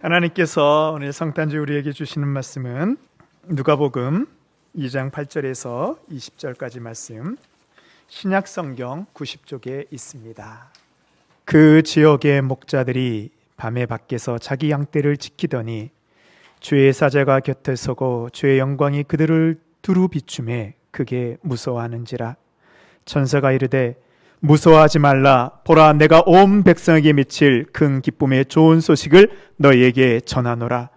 하나님께서 오늘 성탄주 우리에게 주시는 말씀은 누가복음 2장 8절에서 20절까지 말씀, 신약성경 90쪽에 있습니다. 그 지역의 목자들이 밤에 밖에서 자기 양떼를 지키더니 주의 사자가 곁에 서고 주의 영광이 그들을 두루 비추매 크게 무서워하는지라. 천사가 이르되 무서워하지 말라. 보라, 내가 온 백성에게 미칠 큰 기쁨의 좋은 소식을 너희에게 전하노라.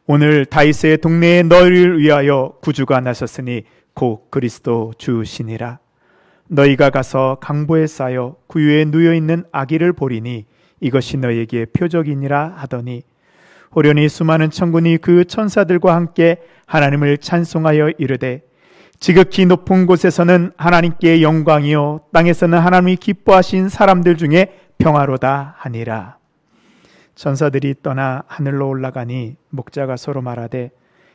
오늘 다윗의 동네에 너희를 위하여 구주가 나셨으니 곧 그리스도 주시니라. 너희가 가서 강보에 쌓여 구유에 누워있는 아기를 보리니 이것이 너희에게 표적이니라 하더니, 호련히 수많은 천군이 그 천사들과 함께 하나님을 찬송하여 이르되, 지극히 높은 곳에서는 하나님께 영광이요 땅에서는 하나님이 기뻐하신 사람들 중에 평화로다 하니라. 천사들이 떠나 하늘로 올라가니 목자가 서로 말하되,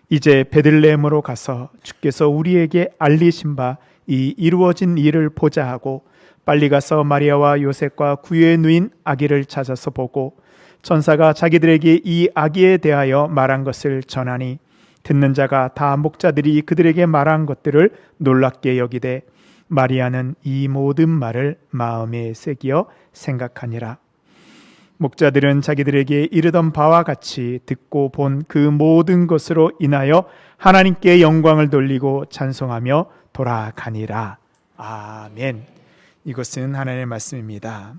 이제 베들레헴으로 가서 주께서 우리에게 알리신 바 이 이루어진 일을 보자 하고 빨리 가서 마리아와 요셉과 구유에 누인 아기를 찾아서 보고 천사가 자기들에게 이 아기에 대하여 말한 것을 전하니, 듣는 자가 다 목자들이 그들에게 말한 것들을 놀랍게 여기되 마리아는 이 모든 말을 마음에 새기어 생각하니라. 목자들은 자기들에게 이르던 바와 같이 듣고 본 그 모든 것으로 인하여 하나님께 영광을 돌리고 찬송하며 돌아가니라. 아멘. 이것은 하나님의 말씀입니다.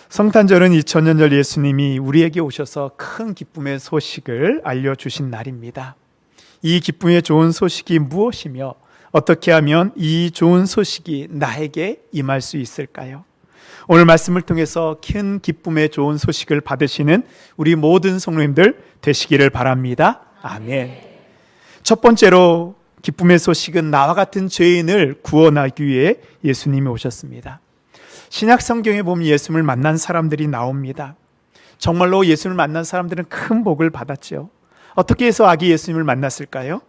성탄절은 2000년 전 예수님이 우리에게 오셔서 큰 기쁨의 소식을 알려주신 날입니다. 이 기쁨의 좋은 소식이 무엇이며 어떻게 하면 이 좋은 소식이 나에게 임할 수 있을까요? 오늘 말씀을 통해서 큰 기쁨의 좋은 소식을 받으시는 우리 모든 성도님들 되시기를 바랍니다. 아멘. 첫 번째로 기쁨의 소식은 나와 같은 죄인을 구원하기 위해 예수님이 오셨습니다. 신약 성경에 보면 예수님을 만난 사람들이 나옵니다. 정말로 예수님을 만난 사람들은 큰 복을 받았죠. 어떻게 해서 아기 예수님을 만났을까요?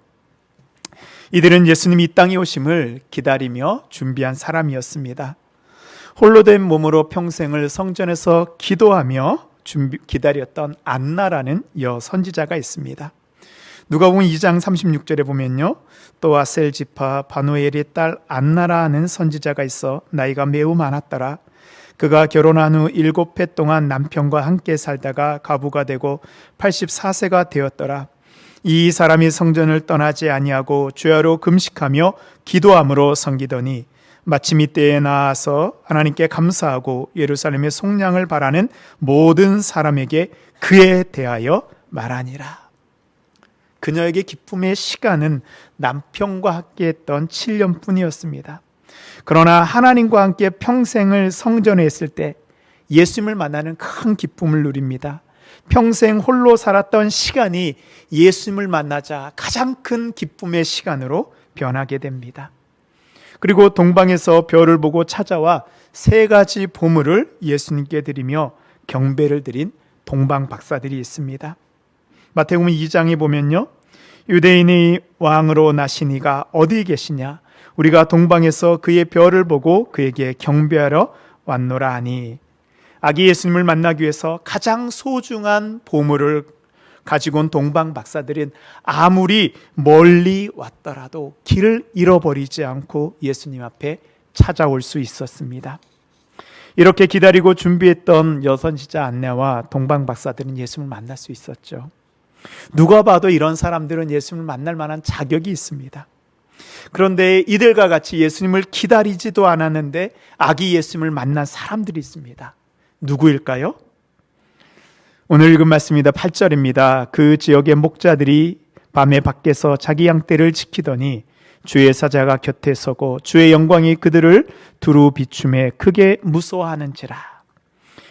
이들은 예수님이 이 땅에 오심을 기다리며 준비한 사람이었습니다. 홀로 된 몸으로 평생을 성전에서 기도하며 기다렸던 안나라는 여선지자가 있습니다. 누가복음 2장 36절에 보면요, 또 아셀 지파 바누엘의 딸 안나라는 선지자가 있어 나이가 매우 많았더라. 그가 결혼한 후 7해 동안 남편과 함께 살다가 과부가 되고 84세가 되었더라. 이 사람이 성전을 떠나지 아니하고 주야로 금식하며 기도함으로 섬기더니 마침 이때에 나아서 하나님께 감사하고 예루살렘의 속량을 바라는 모든 사람에게 그에 대하여 말하니라. 그녀에게 기쁨의 시간은 남편과 함께 했던 7년뿐이었습니다. 그러나 하나님과 함께 평생을 성전에 있을 때 예수님을 만나는 큰 기쁨을 누립니다. 평생 홀로 살았던 시간이 예수님을 만나자 가장 큰 기쁨의 시간으로 변하게 됩니다. 그리고 동방에서 별을 보고 찾아와 3가지 보물을 예수님께 드리며 경배를 드린 동방 박사들이 있습니다. 마태복음 2장에 보면요, 유대인의 왕으로 나신 이가 어디 계시냐? 우리가 동방에서 그의 별을 보고 그에게 경배하러 왔노라 하니, 아기 예수님을 만나기 위해서 가장 소중한 보물을 가지고 온 동방 박사들은 아무리 멀리 왔더라도 길을 잃어버리지 않고 예수님 앞에 찾아올 수 있었습니다. 이렇게 기다리고 준비했던 여선지자 안나와 동방 박사들은 예수님을 만날 수 있었죠. 누가 봐도 이런 사람들은 예수님을 만날 만한 자격이 있습니다. 그런데 이들과 같이 예수님을 기다리지도 않았는데 아기 예수님을 만난 사람들이 있습니다. 누구일까요? 오늘 읽은 말씀입니다. 8절입니다. 그 지역의 목자들이 밤에 밖에서 자기 양떼를 지키더니 주의 사자가 곁에 서고 주의 영광이 그들을 두루 비춤에 크게 무서워하는지라.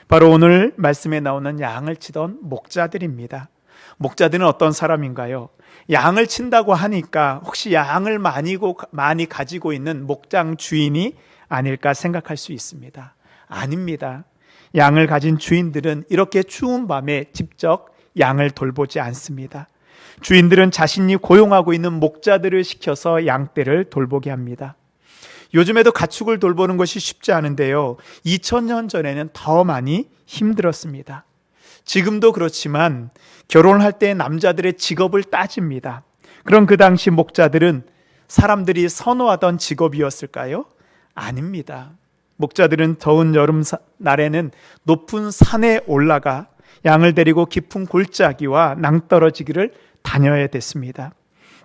바로 오늘 말씀에 나오는 양을 치던 목자들입니다. 목자들은 어떤 사람인가요? 양을 친다고 하니까 혹시 양을 많이 가지고 있는 목장 주인이 아닐까 생각할 수 있습니다. 아닙니다. 양을 가진 주인들은 이렇게 추운 밤에 직접 양을 돌보지 않습니다. 주인들은 자신이 고용하고 있는 목자들을 시켜서 양떼를 돌보게 합니다. 요즘에도 가축을 돌보는 것이 쉽지 않은데요, 2000년 전에는 더 많이 힘들었습니다. 지금도 그렇지만 결혼할 때 남자들의 직업을 따집니다. 그럼 그 당시 목자들은 사람들이 선호하던 직업이었을까요? 아닙니다. 목자들은 더운 여름 날에는 높은 산에 올라가 양을 데리고 깊은 골짜기와 낭떠러지기를 다녀야 됐습니다.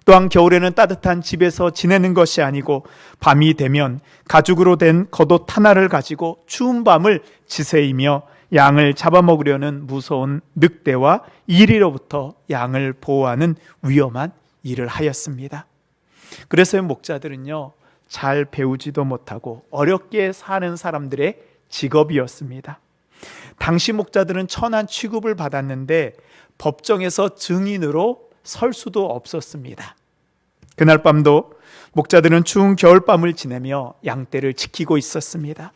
또한 겨울에는 따뜻한 집에서 지내는 것이 아니고 밤이 되면 가죽으로 된 겉옷 하나를 가지고 추운 밤을 지새이며 양을 잡아먹으려는 무서운 늑대와 이리로부터 양을 보호하는 위험한 일을 하였습니다. 그래서 목자들은요, 잘 배우지도 못하고 어렵게 사는 사람들의 직업이었습니다. 당시 목자들은 천한 취급을 받았는데 법정에서 증인으로 설 수도 없었습니다. 그날 밤도 목자들은 추운 겨울밤을 지내며 양떼를 지키고 있었습니다.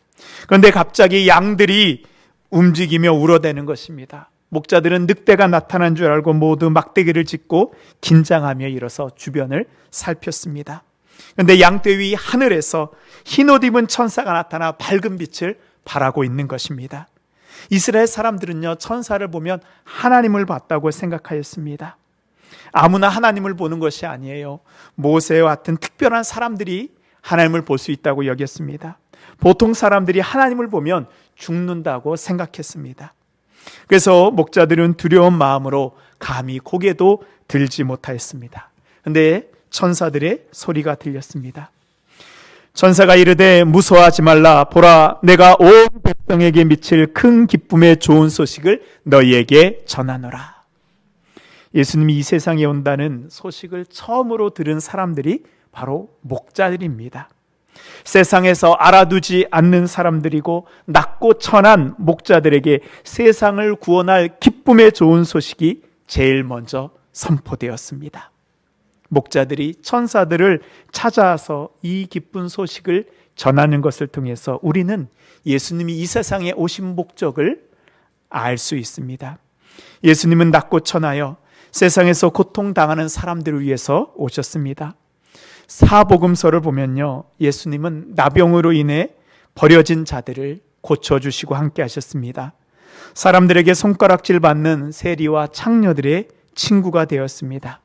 그런데 갑자기 양들이 움직이며 울어대는 것입니다. 목자들은 늑대가 나타난 줄 알고 모두 막대기를 짚고 긴장하며 일어서 주변을 살폈습니다. 그런데 양떼 위 하늘에서 흰옷 입은 천사가 나타나 밝은 빛을 발하고 있는 것입니다. 이스라엘 사람들은요, 천사를 보면 하나님을 봤다고 생각하였습니다. 아무나 하나님을 보는 것이 아니에요. 모세와 같은 특별한 사람들이 하나님을 볼 수 있다고 여겼습니다. 보통 사람들이 하나님을 보면 죽는다고 생각했습니다. 그래서 목자들은 두려운 마음으로 감히 고개도 들지 못하였습니다. 그런데 천사들의 소리가 들렸습니다. 천사가 이르되 무서워하지 말라. 보라, 내가 온 백성에게 미칠 큰 기쁨의 좋은 소식을 너희에게 전하노라. 예수님이 이 세상에 온다는 소식을 처음으로 들은 사람들이 바로 목자들입니다. 세상에서 알아두지 않는 사람들이고 낮고 천한 목자들에게 세상을 구원할 기쁨의 좋은 소식이 제일 먼저 선포되었습니다. 목자들이 천사들을 찾아와서 이 기쁜 소식을 전하는 것을 통해서 우리는 예수님이 이 세상에 오신 목적을 알 수 있습니다. 예수님은 낮고 천하여 세상에서 고통당하는 사람들을 위해서 오셨습니다. 사복음서를 보면요, 예수님은 나병으로 인해 버려진 자들을 고쳐주시고 함께 하셨습니다. 사람들에게 손가락질 받는 세리와 창녀들의 친구가 되었습니다.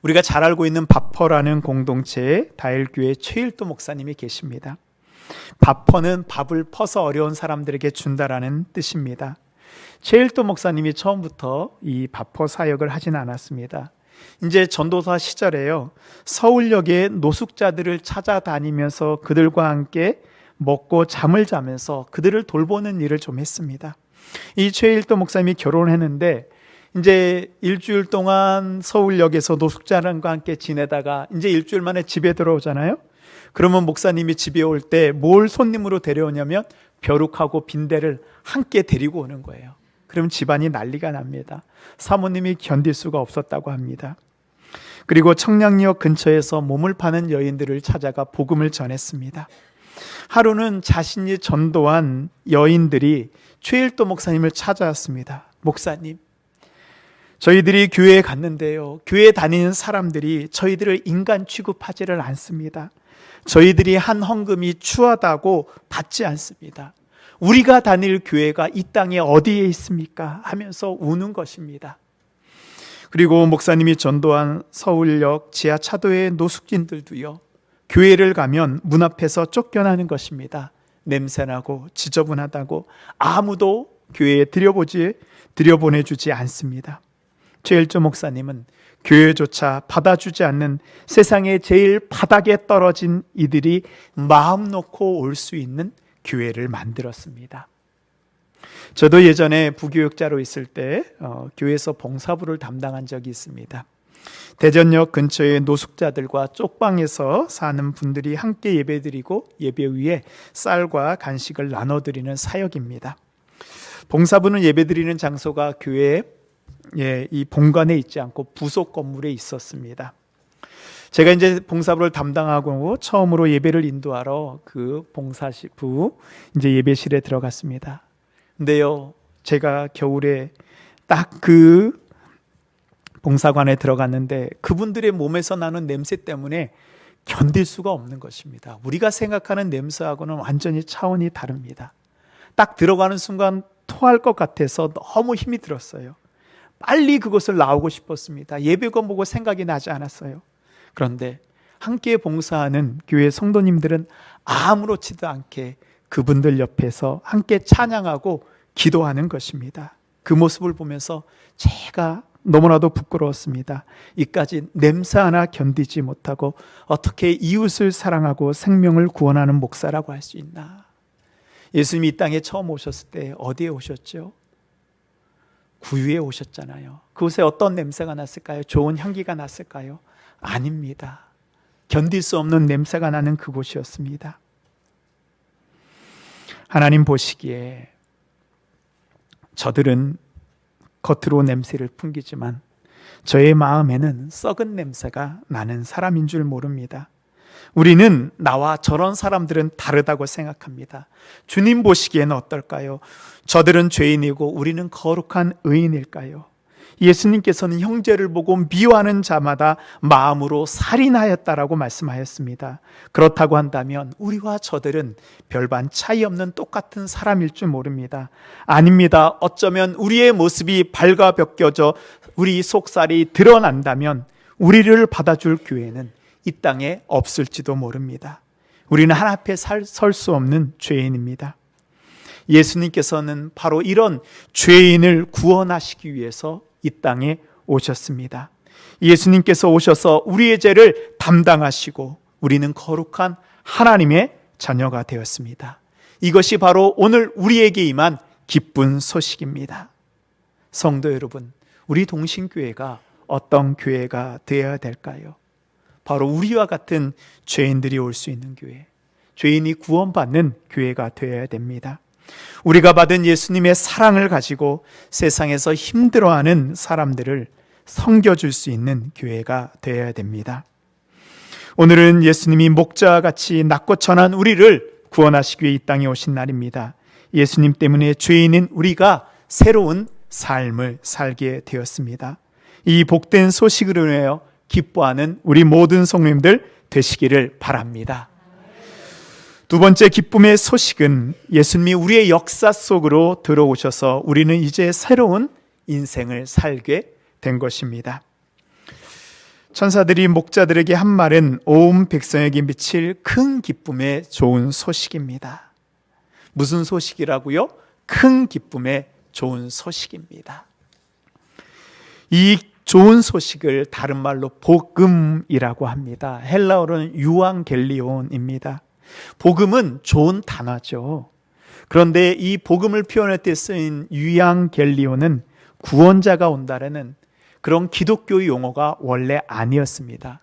우리가 잘 알고 있는 바퍼라는 공동체에 다일교회 최일도 목사님이 계십니다. 바퍼는 밥을 퍼서 어려운 사람들에게 준다라는 뜻입니다. 최일도 목사님이 처음부터 이 바퍼 사역을 하진 않았습니다. 이제 전도사 시절에요, 서울역의 노숙자들을 찾아다니면서 그들과 함께 먹고 잠을 자면서 그들을 돌보는 일을 좀 했습니다. 이 최일도 목사님이 결혼을 했는데 이제 일주일 동안 서울역에서 노숙자들과 함께 지내다가 이제 일주일 만에 집에 들어오잖아요. 그러면 목사님이 집에 올 때 뭘 손님으로 데려오냐면 벼룩하고 빈대를 함께 데리고 오는 거예요. 그럼 집안이 난리가 납니다. 사모님이 견딜 수가 없었다고 합니다. 그리고 청량리역 근처에서 몸을 파는 여인들을 찾아가 복음을 전했습니다. 하루는 자신이 전도한 여인들이 최일도 목사님을 찾아왔습니다. 목사님, 저희들이 교회에 갔는데요, 교회에 다니는 사람들이 저희들을 인간 취급하지를 않습니다. 저희들이 한 헌금이 추하다고 받지 않습니다. 우리가 다닐 교회가 이 땅에 어디에 있습니까? 하면서 우는 것입니다. 그리고 목사님이 전도한 서울역 지하차도의 노숙인들도요, 교회를 가면 문 앞에서 쫓겨나는 것입니다. 냄새나고 지저분하다고 아무도 교회에 들여보내주지 않습니다. 최일조 목사님은 교회조차 받아주지 않는 세상에 제일 바닥에 떨어진 이들이 마음 놓고 올 수 있는 교회를 만들었습니다. 저도 예전에 부교육자로 있을 때 교회에서 봉사부를 담당한 적이 있습니다. 대전역 근처의 노숙자들과 쪽방에서 사는 분들이 함께 예배드리고 예배 위에 쌀과 간식을 나눠드리는 사역입니다. 봉사부는 예배드리는 장소가 교회 이 본관에 있지 않고 부속 건물에 있었습니다. 제가 이제 봉사부를 담당하고 처음으로 예배를 인도하러 그 봉사부 이제 예배실에 들어갔습니다. 근데요, 제가 겨울에 딱 그 봉사관에 들어갔는데 그분들의 몸에서 나는 냄새 때문에 견딜 수가 없는 것입니다. 우리가 생각하는 냄새하고는 완전히 차원이 다릅니다. 딱 들어가는 순간 토할 것 같아서 너무 힘이 들었어요. 빨리 그곳을 나오고 싶었습니다. 예배권 보고 생각이 나지 않았어요. 그런데 함께 봉사하는 교회 성도님들은 아무렇지도 않게 그분들 옆에서 함께 찬양하고 기도하는 것입니다. 그 모습을 보면서 제가 너무나도 부끄러웠습니다. 이까지 냄새 하나 견디지 못하고 어떻게 이웃을 사랑하고 생명을 구원하는 목사라고 할 수 있나. 예수님이 이 땅에 처음 오셨을 때 어디에 오셨죠? 구유에 오셨잖아요. 그곳에 어떤 냄새가 났을까요? 좋은 향기가 났을까요? 아닙니다. 견딜 수 없는 냄새가 나는 그곳이었습니다. 하나님 보시기에 저들은 겉으로 냄새를 풍기지만 저의 마음에는 썩은 냄새가 나는 사람인 줄 모릅니다. 우리는 나와 저런 사람들은 다르다고 생각합니다. 주님 보시기에는 어떨까요? 저들은 죄인이고 우리는 거룩한 의인일까요? 예수님께서는 형제를 보고 미워하는 자마다 마음으로 살인하였다라고 말씀하였습니다. 그렇다고 한다면 우리와 저들은 별반 차이 없는 똑같은 사람일 줄 모릅니다. 아닙니다. 어쩌면 우리의 모습이 발가벗겨져 우리 속살이 드러난다면 우리를 받아줄 교회는 이 땅에 없을지도 모릅니다. 우리는 하나 앞에 설 수 없는 죄인입니다. 예수님께서는 바로 이런 죄인을 구원하시기 위해서 이 땅에 오셨습니다. 예수님께서 오셔서 우리의 죄를 담당하시고 우리는 거룩한 하나님의 자녀가 되었습니다. 이것이 바로 오늘 우리에게 임한 기쁜 소식입니다. 성도 여러분, 우리 동신교회가 어떤 교회가 되어야 될까요? 바로 우리와 같은 죄인들이 올 수 있는 교회, 죄인이 구원받는 교회가 되어야 됩니다. 우리가 받은 예수님의 사랑을 가지고 세상에서 힘들어하는 사람들을 섬겨줄 수 있는 교회가 되어야 됩니다. 오늘은 예수님이 목자와 같이 낮고 천한 우리를 구원하시기 위해 이 땅에 오신 날입니다. 예수님 때문에 죄인인 우리가 새로운 삶을 살게 되었습니다. 이 복된 소식으로 인하여 기뻐하는 우리 모든 성도님들 되시기를 바랍니다. 두 번째 기쁨의 소식은 예수님이 우리의 역사 속으로 들어오셔서 우리는 이제 새로운 인생을 살게 된 것입니다. 천사들이 목자들에게 한 말은 온 백성에게 미칠 큰 기쁨의 좋은 소식입니다. 무슨 소식이라고요? 큰 기쁨의 좋은 소식입니다. 이 좋은 소식을 다른 말로 복음이라고 합니다. 헬라어로는 유앙겔리온입니다. 복음은 좋은 단어죠. 그런데 이 복음을 표현할 때 쓰인 유앙겔리온은 구원자가 온다라는 그런 기독교의 용어가 원래 아니었습니다.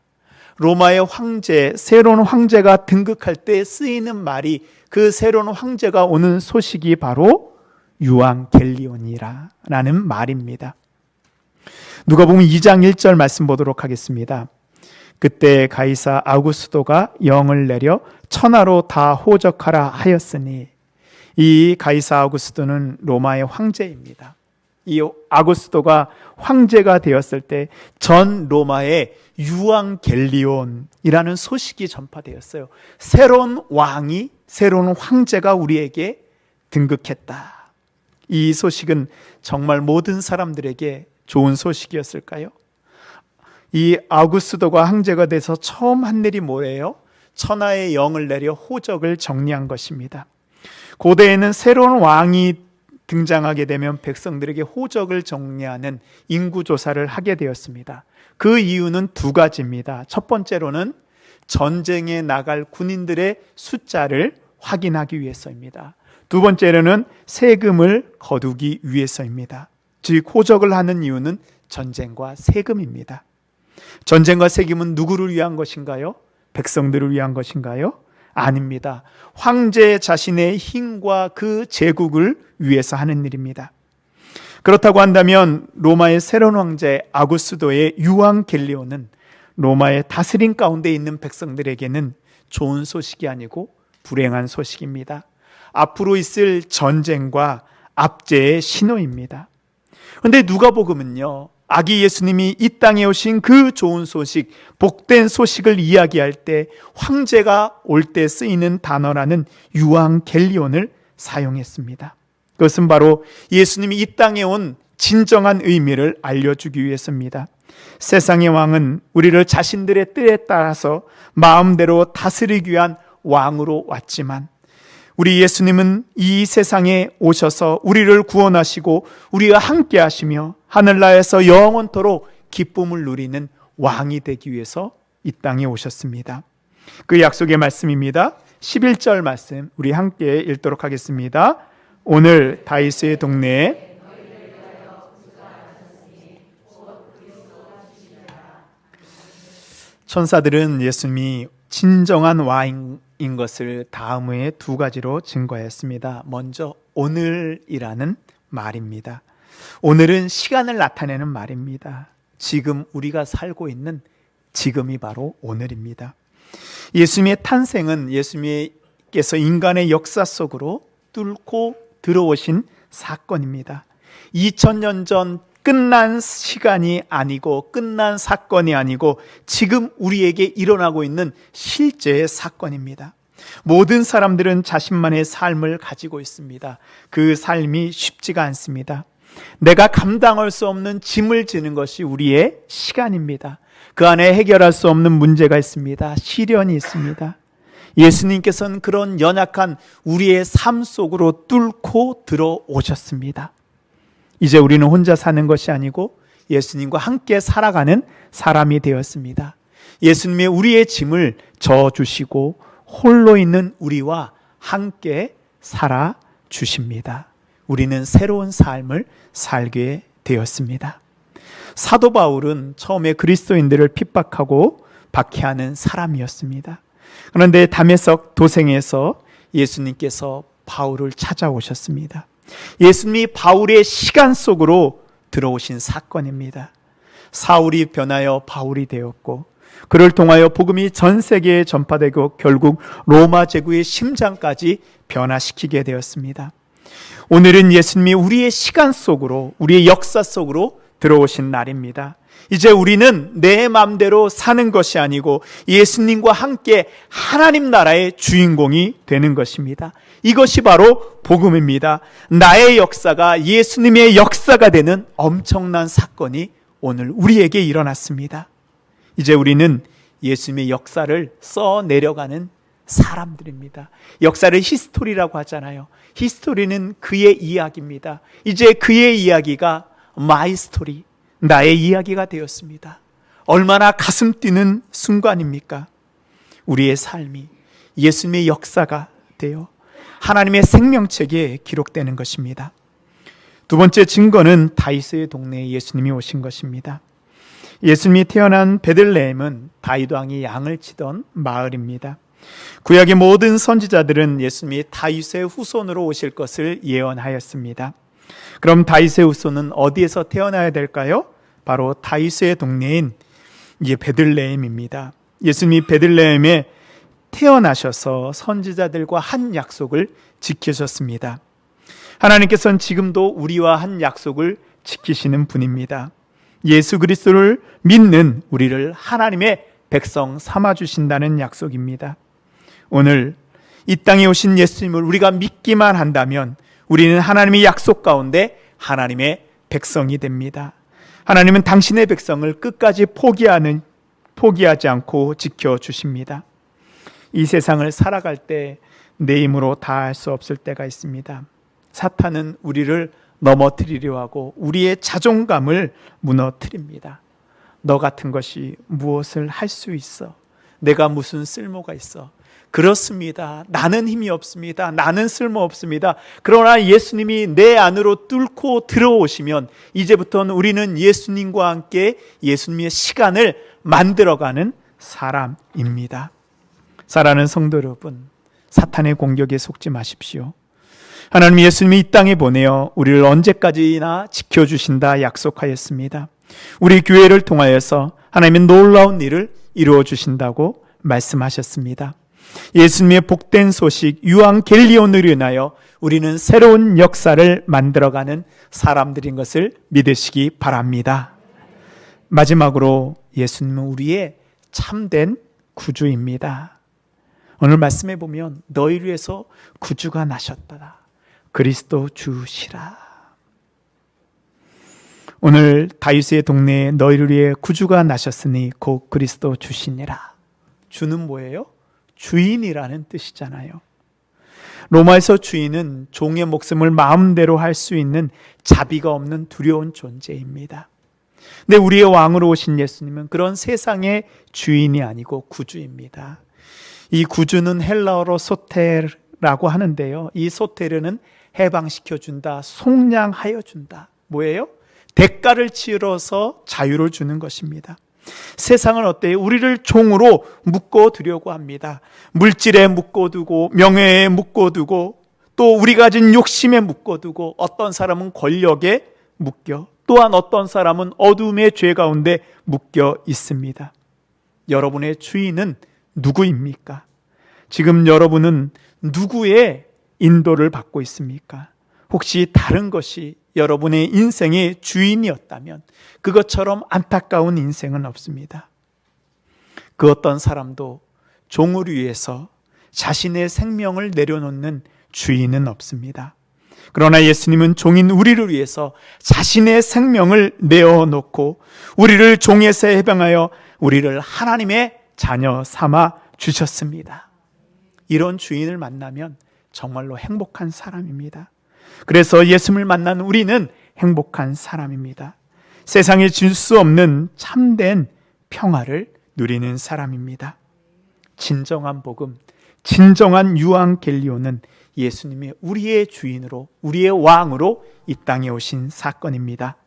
로마의 황제, 새로운 황제가 등극할 때 쓰이는 말이 그 새로운 황제가 오는 소식이 바로 유앙겔리온이라는 말입니다. 누가복음 2장 1절 말씀 보도록 하겠습니다. 그때 가이사 아구스도가 영을 내려 천하로 다 호적하라 하였으니, 이 가이사 아구스도는 로마의 황제입니다. 이 아구스도가 황제가 되었을 때 전 로마에 유앙겔리온이라는 소식이 전파되었어요. 새로운 왕이, 새로운 황제가 우리에게 등극했다. 이 소식은 정말 모든 사람들에게 좋은 소식이었을까요? 이 아구스도가 황제가 돼서 처음 한 일이 뭐예요? 천하의 영을 내려 호적을 정리한 것입니다. 고대에는 새로운 왕이 등장하게 되면 백성들에게 호적을 정리하는 인구조사를 하게 되었습니다. 그 이유는 두 가지입니다. 첫 번째로는 전쟁에 나갈 군인들의 숫자를 확인하기 위해서입니다. 두 번째로는 세금을 거두기 위해서입니다. 즉 호적을 하는 이유는 전쟁과 세금입니다. 전쟁과 세금은 누구를 위한 것인가요? 백성들을 위한 것인가요? 아닙니다. 황제 자신의 힘과 그 제국을 위해서 하는 일입니다. 그렇다고 한다면 로마의 새로운 황제 아구스도의 유앙겔리온은 로마의 다스림 가운데 있는 백성들에게는 좋은 소식이 아니고 불행한 소식입니다. 앞으로 있을 전쟁과 압제의 신호입니다. 그런데 누가복음은요, 아기 예수님이 이 땅에 오신 그 좋은 소식, 복된 소식을 이야기할 때 황제가 올 때 쓰이는 단어라는 유앙겔리온을 사용했습니다. 그것은 바로 예수님이 이 땅에 온 진정한 의미를 알려주기 위해서입니다. 세상의 왕은 우리를 자신들의 뜻에 따라서 마음대로 다스리기 위한 왕으로 왔지만, 우리 예수님은 이 세상에 오셔서 우리를 구원하시고 우리와 함께 하시며 하늘나라에서 영원토록 기쁨을 누리는 왕이 되기 위해서 이 땅에 오셨습니다. 그 약속의 말씀입니다. 11절 말씀 우리 함께 읽도록 하겠습니다. 오늘 다윗의 동네에 천사들은 예수님이 진정한 왕인 것을 다음 후에 두 가지로 증거했습니다. 먼저 오늘이라는 말입니다. 오늘은 시간을 나타내는 말입니다. 지금 우리가 살고 있는 지금이 바로 오늘입니다. 예수님의 탄생은 예수님께서 인간의 역사 속으로 뚫고 들어오신 사건입니다. 2000년 전 끝난 시간이 아니고 끝난 사건이 아니고 지금 우리에게 일어나고 있는 실제의 사건입니다. 모든 사람들은 자신만의 삶을 가지고 있습니다. 그 삶이 쉽지가 않습니다. 내가 감당할 수 없는 짐을 지는 것이 우리의 시간입니다. 그 안에 해결할 수 없는 문제가 있습니다. 시련이 있습니다. 예수님께서는 그런 연약한 우리의 삶 속으로 뚫고 들어오셨습니다. 이제 우리는 혼자 사는 것이 아니고 예수님과 함께 살아가는 사람이 되었습니다. 예수님이 우리의 짐을 져주시고 홀로 있는 우리와 함께 살아주십니다. 우리는 새로운 삶을 살게 되었습니다. 사도 바울은 처음에 그리스도인들을 핍박하고 박해하는 사람이었습니다. 그런데 다메섹 도생에서 예수님께서 바울을 찾아오셨습니다. 예수님이 바울의 시간 속으로 들어오신 사건입니다. 사울이 변하여 바울이 되었고 그를 통하여 복음이 전 세계에 전파되고 결국 로마 제국의 심장까지 변화시키게 되었습니다. 오늘은 예수님이 우리의 시간 속으로, 우리의 역사 속으로 들어오신 날입니다. 이제 우리는 내 마음대로 사는 것이 아니고 예수님과 함께 하나님 나라의 주인공이 되는 것입니다. 이것이 바로 복음입니다. 나의 역사가 예수님의 역사가 되는 엄청난 사건이 오늘 우리에게 일어났습니다. 이제 우리는 예수님의 역사를 써내려가는 사람들입니다. 역사를 히스토리라고 하잖아요. 히스토리는 그의 이야기입니다. 이제 그의 이야기가 마이 스토리, 나의 이야기가 되었습니다. 얼마나 가슴 뛰는 순간입니까? 우리의 삶이 예수님의 역사가 되어 하나님의 생명책에 기록되는 것입니다. 두 번째 증거는 다윗의 동네에 예수님이 오신 것입니다. 예수님이 태어난 베들레헴은 다윗 왕이 양을 치던 마을입니다. 구약의 모든 선지자들은 예수님이 다윗의 후손으로 오실 것을 예언하였습니다. 그럼 다윗의 후손은 어디에서 태어나야 될까요? 바로 다윗의 동네인 베들레헴입니다. 예수님이 베들레헴에 태어나셔서 선지자들과 한 약속을 지키셨습니다. 하나님께서는 지금도 우리와 한 약속을 지키시는 분입니다. 예수 그리스도를 믿는 우리를 하나님의 백성 삼아주신다는 약속입니다. 오늘 이 땅에 오신 예수님을 우리가 믿기만 한다면 우리는 하나님의 약속 가운데 하나님의 백성이 됩니다. 하나님은 당신의 백성을 끝까지 포기하지 않고 지켜주십니다. 이 세상을 살아갈 때 내 힘으로 다 할 수 없을 때가 있습니다. 사탄은 우리를 넘어뜨리려 하고 우리의 자존감을 무너뜨립니다. 너 같은 것이 무엇을 할 수 있어? 내가 무슨 쓸모가 있어? 그렇습니다. 나는 힘이 없습니다. 나는 쓸모 없습니다. 그러나 예수님이 내 안으로 뚫고 들어오시면 이제부터는 우리는 예수님과 함께 예수님의 시간을 만들어가는 사람입니다. 사랑하는 성도 여러분, 사탄의 공격에 속지 마십시오. 하나님 예수님이 이 땅에 보내어 우리를 언제까지나 지켜주신다 약속하였습니다. 우리 교회를 통하여서 하나님의 놀라운 일을 이루어 주신다고 말씀하셨습니다. 예수님의 복된 소식 유앙겔리온으로 인하여 우리는 새로운 역사를 만들어가는 사람들인 것을 믿으시기 바랍니다. 마지막으로 예수님은 우리의 참된 구주입니다. 오늘 말씀해 보면 너희를 위해서 구주가 나셨다. 그리스도 주시라. 오늘 다윗의 동네에 너희를 위해 구주가 나셨으니 곧 그리스도 주시니라. 주는 뭐예요? 주인이라는 뜻이잖아요. 로마에서 주인은 종의 목숨을 마음대로 할 수 있는 자비가 없는 두려운 존재입니다. 근데 우리의 왕으로 오신 예수님은 그런 세상의 주인이 아니고 구주입니다. 이 구주는 헬라어로 소테르라고 하는데요. 이 소테르는 해방시켜준다, 속량하여준다. 뭐예요? 대가를 치러서 자유를 주는 것입니다. 세상은 어때요? 우리를 종으로 묶어두려고 합니다. 물질에 묶어두고 명예에 묶어두고 또 우리가 가진 욕심에 묶어두고 어떤 사람은 권력에 묶여 또한 어떤 사람은 어둠의 죄 가운데 묶여 있습니다. 여러분의 주인은 누구입니까? 지금 여러분은 누구의 인도를 받고 있습니까? 혹시 다른 것이 여러분의 인생의 주인이었다면 그것처럼 안타까운 인생은 없습니다. 그 어떤 사람도 종을 위해서 자신의 생명을 내려놓는 주인은 없습니다. 그러나 예수님은 종인 우리를 위해서 자신의 생명을 내어놓고 우리를 종에서 해방하여 우리를 하나님의 자녀 삼아 주셨습니다. 이런 주인을 만나면 정말로 행복한 사람입니다. 그래서 예수님을 만난 우리는 행복한 사람입니다. 세상에 줄 수 없는 참된 평화를 누리는 사람입니다. 진정한 복음, 진정한 유앙겔리온은 예수님이 우리의 주인으로, 우리의 왕으로 이 땅에 오신 사건입니다.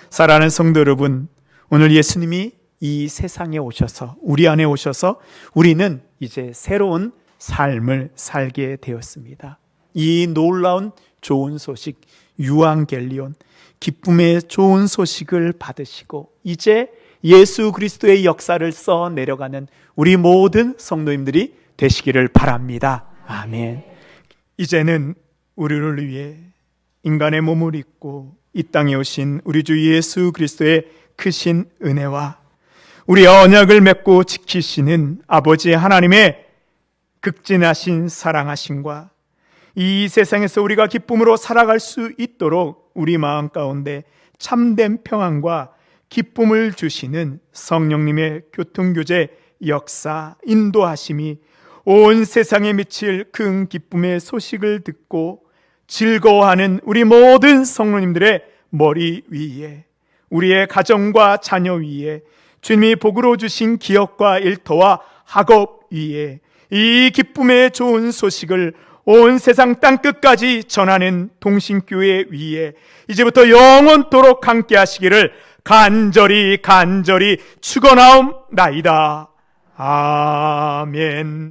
사랑하는 성도 여러분, 오늘 예수님이 이 세상에 오셔서, 우리 안에 오셔서 우리는 이제 새로운 삶을 살게 되었습니다. 이 놀라운 좋은 소식, 유앙겔리온, 기쁨의 좋은 소식을 받으시고 이제 예수 그리스도의 역사를 써 내려가는 우리 모든 성도님들이 되시기를 바랍니다. 아멘. 이제는 우리를 위해 인간의 몸을 입고 이 땅에 오신 우리 주 예수 그리스도의 크신 은혜와 우리의 언약을 맺고 지키시는 아버지 하나님의 극진하신 사랑하심과 이 세상에서 우리가 기쁨으로 살아갈 수 있도록 우리 마음 가운데 참된 평안과 기쁨을 주시는 성령님의 교통교제 역사, 인도하심이 온 세상에 미칠 큰 기쁨의 소식을 듣고 즐거워하는 우리 모든 성도님들의 머리 위에, 우리의 가정과 자녀 위에, 주님이 복으로 주신 기업과 일터와 학업 위에 이 기쁨의 좋은 소식을 온 세상 땅끝까지 전하는 동신교회 위에 이제부터 영원토록 함께 하시기를 간절히 축원하옵나이다. 아멘.